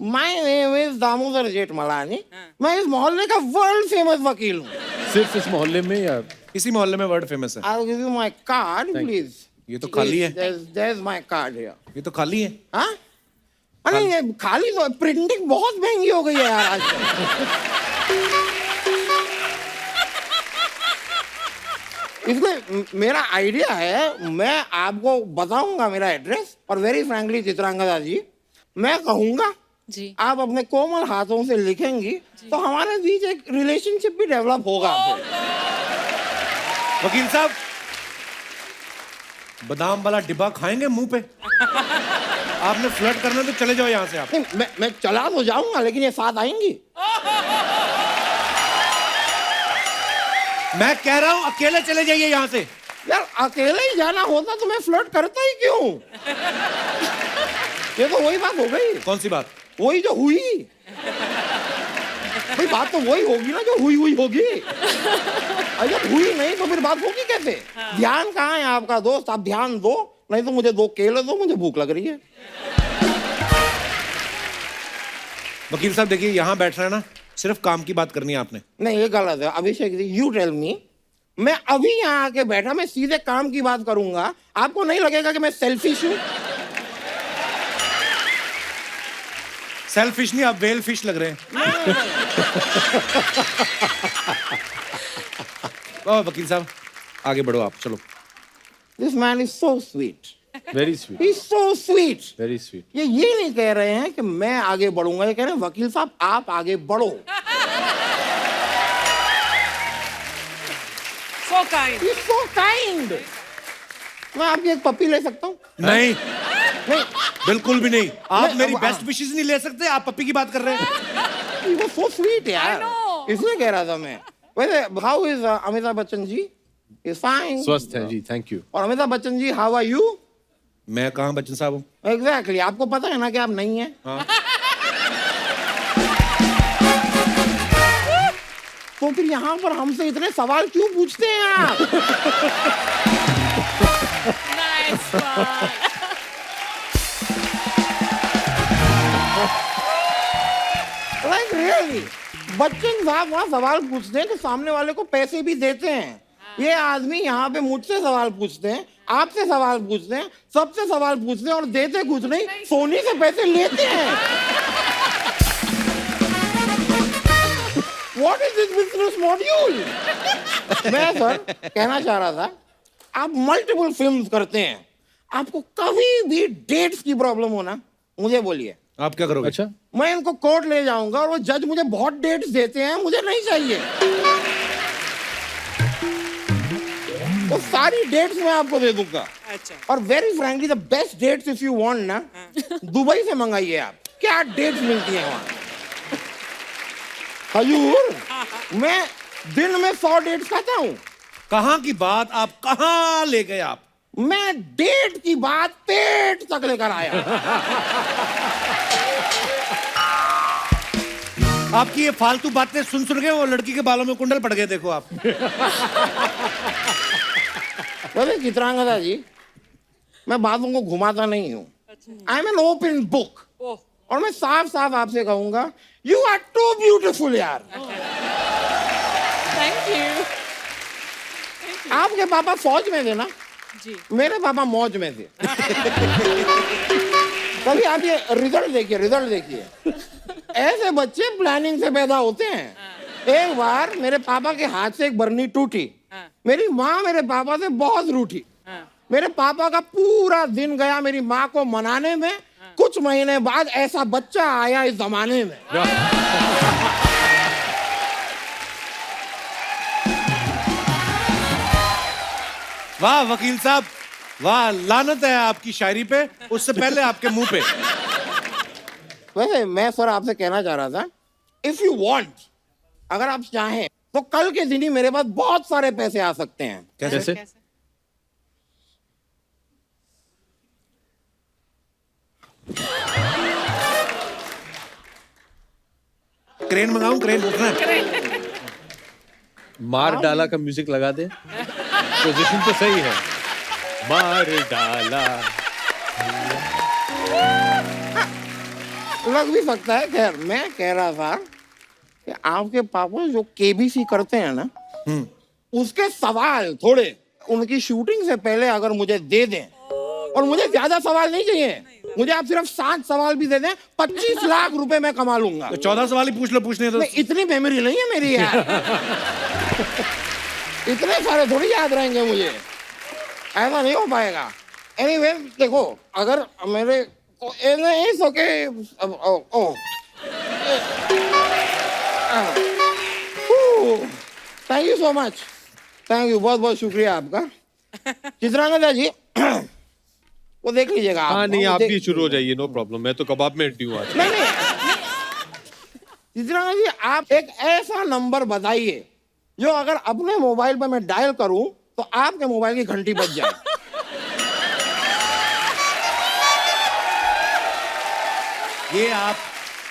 My name is Damodar Jethmalani. मैं इस मोहल्ले का वर्ल्ड फेमस वकील हूँ। सिर्फ इस मोहल्ले में या इसी मोहल्ले में वर्ड फेमस है। I'll give you my card, please. ये तो खाली है। There's my card here. ये तो खाली है। हाँ? अरे ये खाली तो प्रिंटिंग बहुत महंगी हो गई है यार आजकल। इसलिए मेरा आइडिया है, मैं आपको बताऊंगा मेरा एड्रेस और वेरी फ्रैंकली चित्रांगदा जी, मैं कहूंगा जी आप अपने कोमल हाथों से लिखेंगी तो हमारे बीच एक रिलेशनशिप भी डेवलप होगा। वकील साहब, बादाम वाला डिब्बा खाएंगे मुंह पे? आपने फ्लर्ट करना तो चले जाओ यहाँ से आप। नहीं, मैं चला तो जाऊंगा लेकिन ये साथ आएंगी। मैं कह रहा हूँ अकेले चले जाइए यहाँ से। यार अकेले ही जाना होता तो मैं फ्लर्ट करता ही क्यों? ये तो वही बात हो गई। कौन सी बात? वही जो हुई। भाई बात तो वही होगी ना जो हुई होगी। अगर हुई नहीं तो फिर बात होगी कैसे? ध्यान कहाँ है आपका दोस्त? आप ध्यान दो, नहीं तो मुझे 2 केले दो, मुझे भूख लग रही है। वकील साहब देखिए, यहाँ बैठ रहे हैं ना, सिर्फ काम की बात करनी है आपने। नहीं ये गलत है Abhishek ji, you tell me. मैं अभी यहाँ आके बैठा, मैं सीधे काम की बात करूंगा, आपको नहीं लगेगा कि मैं सेल्फिश हूँ? सेल्फिश नहीं, आप वेल फिश लग रहे हैं। ओ वकील साहब आगे बढ़ो आप, चलो। This man is so sweet, very sweet, he is so sweet. Very sweet. ये नहीं कह रहे हैं कि मैं आगे बढ़ूंगा, ये कह रहे हैं वकील साहब आप आगे बढ़ो। So kind. He's so kind. मैं आपकी एक पप्पी ले सकता हूँ? नहीं, नहीं, बिल्कुल भी नहीं। आप नहीं, मेरी अब- बेस्ट विशेस नहीं ले सकते, आप पप्पी की बात कर रहे हैं। he was so sweet यार। I know. इसलिए कह रहा था मैं। वैसे how is Amitabh Bachchan ji? He's fine. स्वस्थ है जी, थैंक यू। और Amitabh Bachchan ji how are you? मैं कहाँ बच्चन साहब हूँ? Exactly. आपको पता है ना कि आप नहीं हैं? हाँ। तो फिर यहाँ पर हमसे इतने सवाल क्यों पूछते हैं आप? Nice one. Like really? Bachchan साहब वहाँ सवाल पूछते हैं तो सामने वाले को पैसे भी देते हैं। ये आदमी यहाँ पे मुझसे सवाल पूछते हैं, आपसे सवाल पूछते हैं, सबसे सवाल पूछते हैं और देते कुछ नहीं, सोनी से पैसे लेते हैं। What is this business module? मैं सर कहना चाह रहा था, आप मल्टीपल फिल्म्स करते हैं, आपको कभी भी डेट्स की प्रॉब्लम हो ना, मुझे बोलिए। आप क्या करोगे? अच्छा, मैं इनको कोर्ट ले जाऊंगा और वो जज मुझे बहुत डेट्स देते हैं, मुझे नहीं चाहिए। वो सारी डेट्स मैं आपको दे दूंगा। अच्छा और very frankly the best dates if you want ना, दुबई से मंगाइए आप। क्या डेट्स मिलती हैं वहाँ? हजूर, मैं दिन में 100 डेट्स खाता हूँ। कहाँ की बात, आप कहाँ ले गए आप? मैं डेट की बात पेट तक लेकर आया। आपकी ये फालतू बातें सुन के वो लड़की के बालों में कुंडल पड़ गए, देखो आप। बोले चित्रांगदा जी, मैं बातों को घुमाता नहीं हूँ। I am an open book. Oh और मैं साफ साफ आपसे कहूंगा, यू आर टू ब्यूटिफुल यार। Thank you. आपके पापा फौज में थे ना? जी मेरे पापा मौज में थे। कभी आप ये रिजल्ट देखिए। ऐसे बच्चे प्लानिंग से पैदा होते हैं। एक बार मेरे पापा के हाथ से एक बरनी टूटी, मेरी माँ मेरे पापा से बहुत रूठी। मेरे पापा का पूरा दिन गया मेरी माँ को मनाने में। कुछ महीने बाद ऐसा बच्चा आया इस जमाने में। वाह वकील साहब, वाह, लानत है आपकी शायरी पे, उससे पहले आपके मुंह पे। वैसे मैं सर आपसे कहना चाह रहा था, इफ यू वांट, अगर आप चाहें तो कल के दिन ही मेरे पास बहुत सारे पैसे आ सकते हैं। कैसे? क्रेन मंगाऊं? क्रेन उठना है। मार डाला का म्यूजिक लगा दे, पोजीशन तो सही है। मार डाला। लग भी सकता है। खैर मैं कह रहा था कि आपके पापा जो केबीसी करते हैं ना, उसके सवाल थोड़े उनकी शूटिंग से पहले अगर मुझे दे दें, और मुझे ज्यादा सवाल नहीं चाहिए, मुझे आप सिर्फ 7 सवाल भी दे दें, 25 लाख रुपए मैं कमा लूंगा। तो 14 सवाल ही पूछ लो, पूछने दो। नहीं, इतनी मेमोरी नहीं है मेरी यार। इतने सारे थोड़ी याद रहेंगे मुझे, ऐसा नहीं हो पाएगा। एनीवे देखो, अगर मेरे को it's okay, thank you so much, thank you, बहुत बहुत शुक्रिया आपका। चित्रांगदा जी वो देख लीजिएगा आप। हाँ नहीं, वो आप देख- भी शुरू हो जाइए, नो प्रॉब्लम। मैं तो कबाब में हड्डी हूँ आज। नहीं नहीं, चित्रांगदा जी आप एक ऐसा नंबर बताइए जो अगर अपने मोबाइल पर मैं डायल करूं तो आपके मोबाइल की घंटी बज जाए। ये आप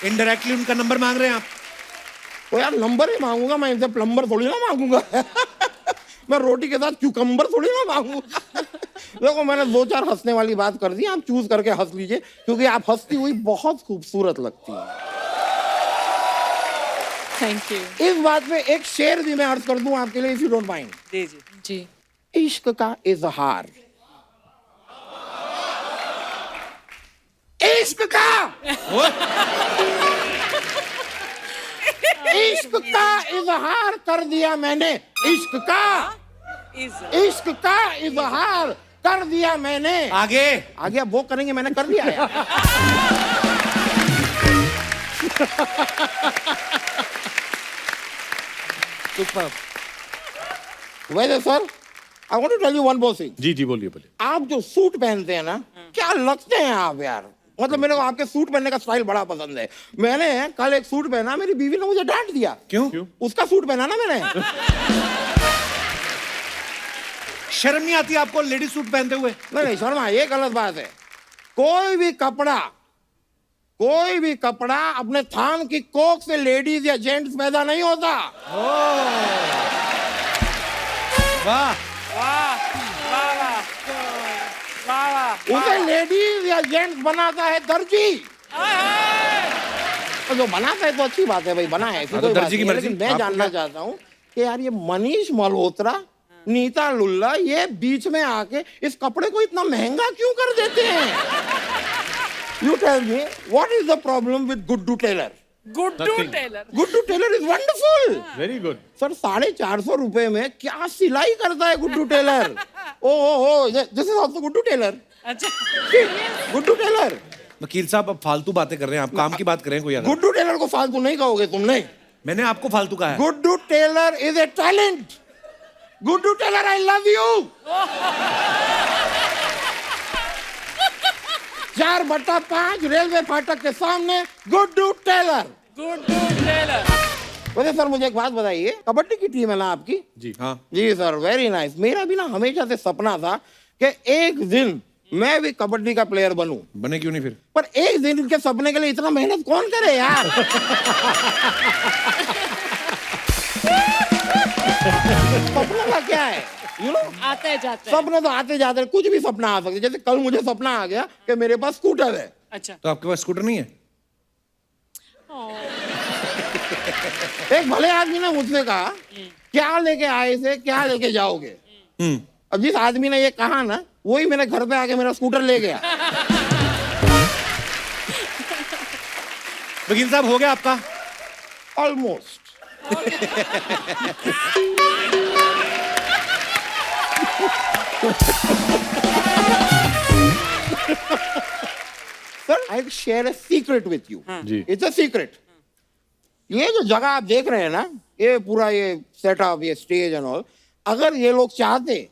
इनडायरेक्टली उनका नंबर मांग रहे हैं आप? तो यार नंबर ही मांगूंगा मैं, इनसे प्लम्बर थोड़ी ना मांगूंगा। मैं रोटी के साथ क्यूकम्बर थोड़ी ना मांगूंगा। देखो मैंने 2-4 हंसने वाली बात कर दी, आप चूज करके हंस लीजिए, क्योंकि आप हंसती हुई बहुत खूबसूरत लगती है। Thank you. इस बात पे एक शेर भी मैं अर्ज कर दूं आपके लिए, इफ यू डोंट माइंड। दीजिए जी। इश्क का इजहार, इश्क का, इश्क का इजहार कर दिया मैंने, इश्क का, इश्क का इजहार कर दिया मैंने। आगे आगे अब वो करेंगे, मैंने कर दिया यार। वैसे sir, I want to tell you one more thing. जी जी, बोलिए बोलिए। आप जो सूट पहनते हैं ना, क्या लगते हैं आप यार। मतलब मेरे को आपके सूट पहनने का स्टाइल बड़ा पसंद है। मैंने कल एक सूट पहना, मेरी बीवी ने मुझे डांट दिया। क्यों? उसका सूट पहना ना मैंने। शर्म नहीं आती आपको लेडीज सूट पहनते हुए? नहीं शर्मा, ये गलत बात है। कोई भी कपड़ा अपने थान की कोख से लेडीज या जेंट्स पैदा नहीं होता। वाह, उसे लेडीज या जेंट्स बनाता है दर्जी। और जो बनाता है तो अच्छी बात है भाई, बना है, ऐसी हाँ, कोई तो बात दर्जी की नहीं है। मर्जी। लेकिन मैं आपको जानना क्या? चाहता हूँ कि यार ये मनीष मल्होत्रा, नीता लुल्ला, ये बीच में आके इस कपड़े को इतना महंगा क्यों कर देते हैं? You tell me, what is the problem with Guddu Taylor? Guddu Nothing. Taylor. Guddu Taylor is wonderful. Very good. Sir 450 रुपए में क्या सिलाई करता है Guddu Taylor. Oh this is also Guddu Taylor. अच्छा। गुड्डू टेलर, वकील साहब अब फालतू बातें कर रहे हैं, आप काम की बात करें कोई अगर। गुड्डू टेलर को फालतू नहीं कहोगे तुमने। मैंने आपको फालतू कहा है? Guddu Taylor is a talent. Guddu Taylor, I love you. 4/5 railway फाटक के सामने गुड्डू टेलर। गुड्डू टेलर। वैसे सर मुझे एक बात बताइए, कबड्डी की टीम है ना आपकी? जी हाँ। जी सर, वेरी नाइस। मेरा भी ना हमेशा से सपना था कि एक दिन मैं भी कबड्डी का प्लेयर बनूं। बने क्यों नहीं फिर? पर एक दिन के सपने के लिए इतना मेहनत कौन करे यार। सपना का क्या है, यू नो, आते जाते हैं। सपने तो आते जाते हैं, कुछ भी सपना आ सकता है। जैसे कल मुझे सपना आ गया कि मेरे पास स्कूटर है। अच्छा। तो आपके पास स्कूटर नहीं है? एक भले आदमी ने मुझसे कहा, क्या लेके आए थे, क्या लेके जाओगे? अब जिस आदमी ने ये कहा ना, वही मेरे घर पे आके मेरा स्कूटर ले गया। वकील साहब हो गया आपका? Almost. Sir I share a secret with you. जी। It's a secret. ये जो जगह आप देख रहे हैं ना, ये पूरा ये सेटअप, ये स्टेज एंड ऑल, अगर ये लोग चाहते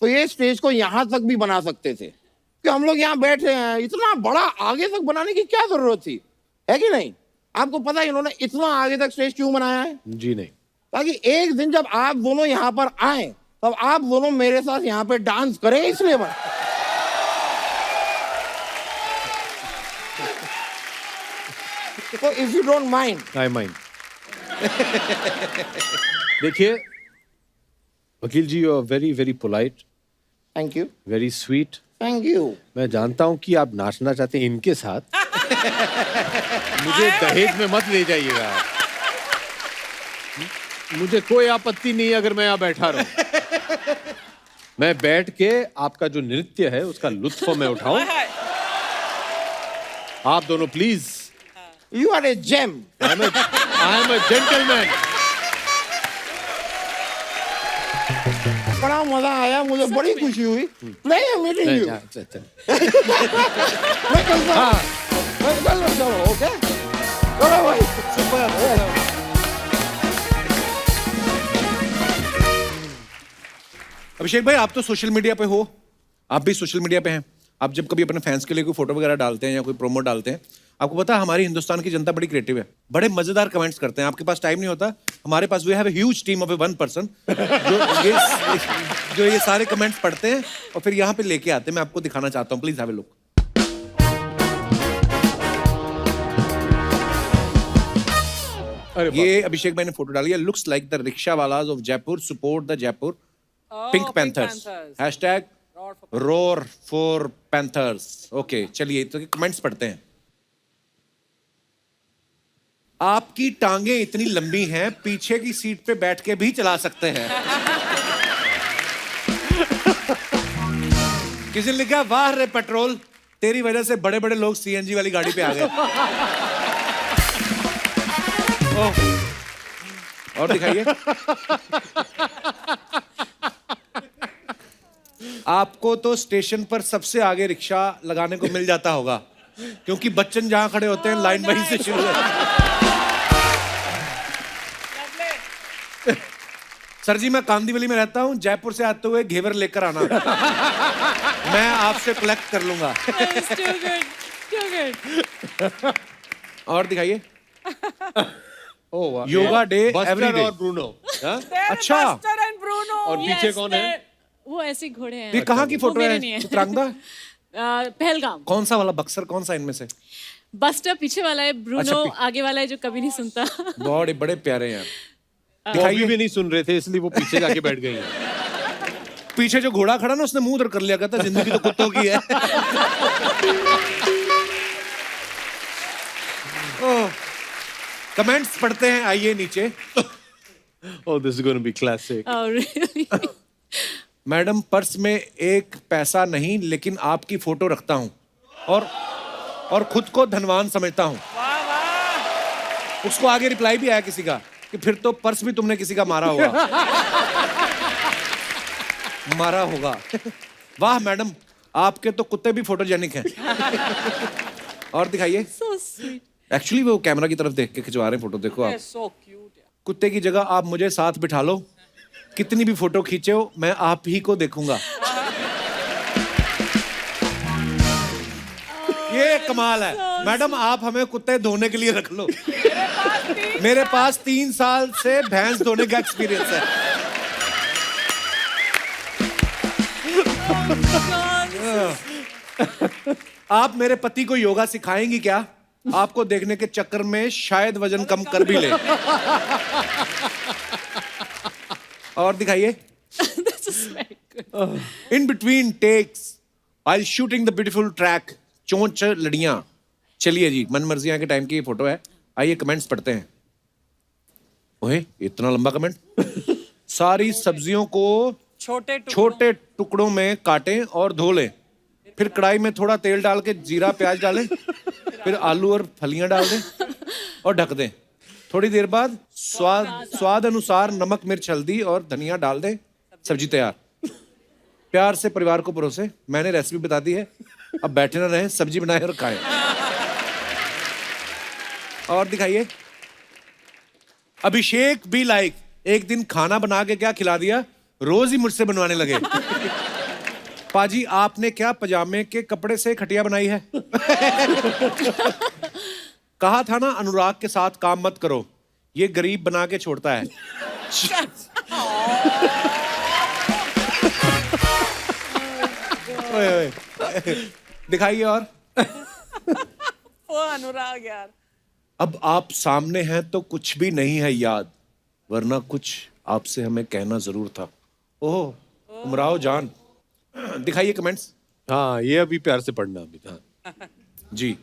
तो ये स्टेज को यहां तक भी बना सकते थे कि हम लोग यहाँ बैठे हैं। इतना बड़ा आगे तक बनाने की क्या जरूरत थी, है कि नहीं? आपको पता है इन्होंने इतना आगे तक स्टेज क्यों बनाया है? जी नहीं। ताकि एक दिन जब आप दोनों यहाँ पर आए तब आप दोनों मेरे साथ यहाँ पे डांस करें, इसलिए बना। तो if you don't mind. I mind. देखिए वकील जी, you are very very polite, thank you, very sweet. Thank you. मैं जानता हूं कि आप नाचना चाहते हैं इनके साथ, मुझे दहेज में मत ले जाइएगा। मुझे कोई आपत्ति नहीं है अगर मैं यहाँ बैठा रहूं। मैं बैठ के आपका जो नृत्य है उसका लुत्फ मैं उठाऊं। आप दोनों please. You are a gem. I am a gentleman. बड़ा मजा आया, मुझे बड़ी खुशी हुई। Pleasure meeting you. चल। मैं चलता हूँ। मैं चलता हूँ, okay? चलो भाई। अभिषेक भाई, आप तो सोशल मीडिया पे हो, आप भी सोशल मीडिया पे हैं। आप जब कभी अपने फैंस के लिए कोई फोटो वगैरह डालते हैं या कोई प्रोमो डालते हैं, आपको पता है हमारी हिंदुस्तान की जनता बड़ी क्रिएटिव है, बड़े मजेदार कमेंट्स करते हैं। आपके पास टाइम नहीं होता, हमारे पास we have a huge team of one person जो ये सारे कमेंट्स पढ़ते हैं और फिर यहाँ पे लेके आते हैं। मैं आपको दिखाना चाहता हूँ, प्लीज हैव अ लुक। ये अभिषेक भाई ने फोटो डाली है। Looks like the rickshaw wallahs of Jaipur support the Jaipur pink panthers. Hashtag roar for panthers. Okay, चलिए तो कमेंट्स पढ़ते हैं। आपकी टांगे इतनी लंबी हैं, पीछे की सीट पे बैठ के भी चला सकते हैं। किसी ने लिखा, वाह रे पेट्रोल, तेरी वजह से बड़े बड़े लोग सीएनजी वाली गाड़ी पे आ गए। और दिखाइए। आपको तो स्टेशन पर सबसे आगे रिक्शा लगाने को मिल जाता होगा, क्योंकि बच्चन जहां खड़े होते हैं लाइन वहीं से शुरू है। सर जी, मैं कांदीवली में रहता हूँ, जयपुर से आते हुए घेवर लेकर आना, मैं आपसे कलेक्ट कर लूंगा। Too good. और दिखाइए। ओह वाह, योगा डे बस्टर एवरीडे। और ब्रूनो। हाँ? अच्छा, Buster and Bruno. और पीछे कौन है? वो ऐसे घोड़े हैं। ये कहाँ की वो फोटो मेरे है नहीं है। चित्रांगदा? पहलगाम। कौन सा वाला बक्सर, कौन सा इनमें से? बस्टर पीछे वाला है, ब्रूनो अच्छा, आगे वाला है जो कभी नहीं सुनता। बड़े बड़े प्यारे हैं। वो अभी भी नहीं सुन रहे थे, इसलिए वो पीछे जाके बैठ गई हैं। पीछे जो घोड़ा खड़ा ना, उसने मुंह उधर कर लिया, कहता जिंदगी तो कुत्तों की है। कमेंट्स पढ़ते हैं, आइए नीचे। Oh, this is going to be classic. Oh, really? Madam, purse में एक पैसा नहीं, लेकिन आपकी फोटो रखता हूँ और खुद को धनवान समझता हूँ। उसको आगे रिप्लाई भी आया किसी का कि फिर तो पर्स भी तुमने किसी का मारा होगा। मारा होगा। वाह मैडम, आपके तो कुत्ते भी फोटोजेनिक हैं। और दिखाइए। So sweet. एक्चुअली वो कैमरा की तरफ देख के खिंचवा रहे हैं फोटो, देखो आप। So cute. कुत्ते की जगह आप मुझे साथ बिठा लो, कितनी भी फोटो खींचे हो मैं आप ही को देखूंगा। ये कमाल है। मैडम, आप हमें कुत्ते धोने के लिए रख लो। मेरे पास 3 साल से भैंस धोने का एक्सपीरियंस है। आप मेरे पति को योगा सिखाएंगी क्या? आपको देखने के चक्कर में शायद वजन कम कर भी ले। और दिखाइए। This is very good. In between takes while shooting the beautiful track, चोंच लड़ियां। चलिए जी, मन मर्जियां के टाइम की ये फोटो है। आइए कमेंट्स पढ़ते हैं। ओए, इतना लंबा कमेंट। सारी सब्जियों को छोटे टुकड़ों में काटें और धो लें, फिर कढ़ाई में थोड़ा तेल डाल के जीरा प्याज डालें, फिर आलू और फलियां डाल दें और ढक दें। थोड़ी देर बाद स्वाद अनुसार नमक मिर्च हल्दी और धनिया डाल दें, सब्जी तैयार। प्यार से परिवार को परोसे। मैंने रेसिपी बता दी है, अब बैठे ना रहें, सब्जी बनाए और खाएं। और दिखाइए। अभिषेक भी लाइक, एक दिन खाना बना के क्या खिला दिया, रोज ही मुझसे बनवाने लगे। पाजी, आपने क्या पजामे के कपड़े से खटिया बनाई है? कहा था ना अनुराग के साथ काम मत करो, ये गरीब बना के छोड़ता है। ओए ओए, दिखाइए। और वो अनुराग यार। अब आप सामने हैं तो कुछ भी नहीं है याद, वरना कुछ आपसे हमें कहना जरूर था। ओह उमराव जान। दिखाइए कमेंट्स। हाँ, ये अभी प्यार से पढ़ना अभी। हाँ। जी,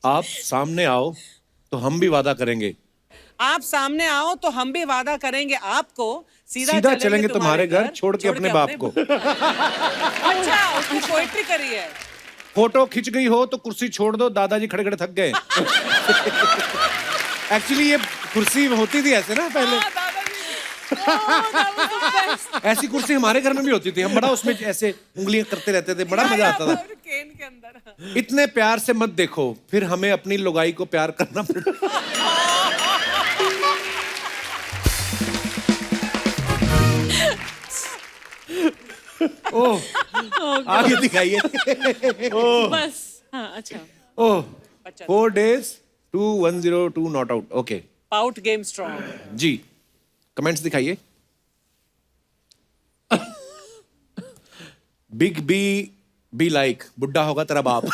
आप सामने आओ तो हम भी वादा करेंगे, आप सामने आओ तो हम भी वादा करेंगे आपको, सीधा चलेंगे तुम्हारे घर छोड़ के अपने बाप को। अच्छा, उसने पोएट्री करी है। फोटो खिंच गई हो तो कुर्सी छोड़ दो, दादाजी खड़े खड़े थक गए। एक्चुअली ये कुर्सी होती थी ऐसे ना पहले, हाँ, दादाजी। Oh, that was the best. ऐसी कुर्सी हमारे घर में भी होती थी, हम बड़ा उसमें ऐसे उंगलियां करते रहते थे, बड़ा मजा आता था। केन के अंदर। इतने प्यार से मत देखो, फिर हमें अपनी लुगाई को प्यार करना पड़ेगा। ओह, आगे दिखाइए। बस हाँ, अच्छा। Oh, 4 days 2102 not out. Okay pout game strong. जी, कमेंट्स दिखाइए। बिग बी लाइक बुड्ढा होगा तेरा बाप।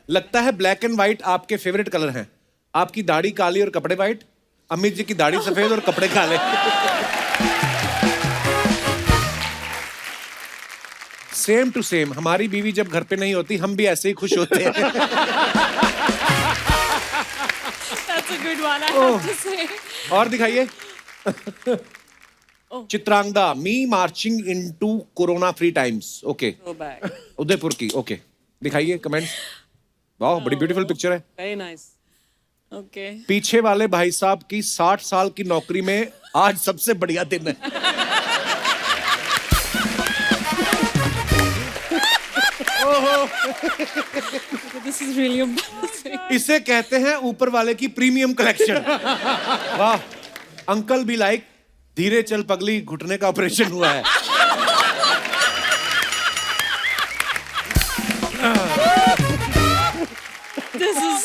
लगता है ब्लैक एंड व्हाइट आपके फेवरेट कलर हैं। आपकी दाढ़ी काली और कपड़े व्हाइट, अमित जी की दाढ़ी सफेद और कपड़े काले। सेम टू सेम, हमारी बीवी जब घर पे नहीं होती हम भी ऐसे ही खुश होते हैं। That's a good one, I have to say. और दिखाइए। Chitrangada, me marching into corona free times. Okay, Go back. Udaipur की। ओके, दिखाइए कमेंट्स। वाह, बड़ी ब्यूटीफुल पिक्चर है। Very nice. Okay. पीछे वाले भाई साहब की 60 साल की नौकरी में आज सबसे बढ़िया दिन है। This is really embarrassing. इसे कहते हैं ऊपर वाले की प्रीमियम कलेक्शन। वाह, अंकल भी लाइक धीरे चल पगली, घुटने का ऑपरेशन हुआ है। This is.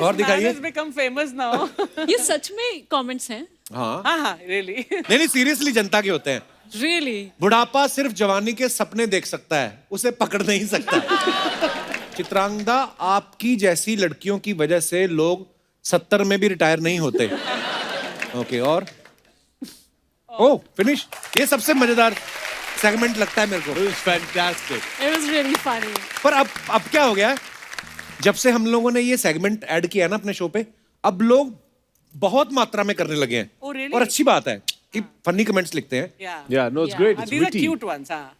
और दिखाइए। Has become famous now. ये सच में कमेंट्स हैं? हाँ, हाँ, really. नहीं सीरियसली जनता के होते हैं। Really. बुढ़ापा सिर्फ जवानी के सपने देख सकता है, उसे पकड़ नहीं सकता। चित्रांगदा, आपकी जैसी लड़कियों की वजह से लोग 70 में भी रिटायर नहीं होते। ओके, और ओह, फिनिश। ये सबसे मजेदार सेगमेंट लगता है मेरे को। It was fantastic. It was really funny. पर अब क्या हो गया है? जब से हम लोगों ने ये सेगमेंट ऐड किया ना अपने शो पे, अब लोग बहुत मात्रा में करने लगे हैं। Oh, really? और अच्छी बात है कि फनी कमेंट्स लिखते हैं। Yeah. Yeah, no, it's Yeah. great. It's These are witty. cute ones, हाँ.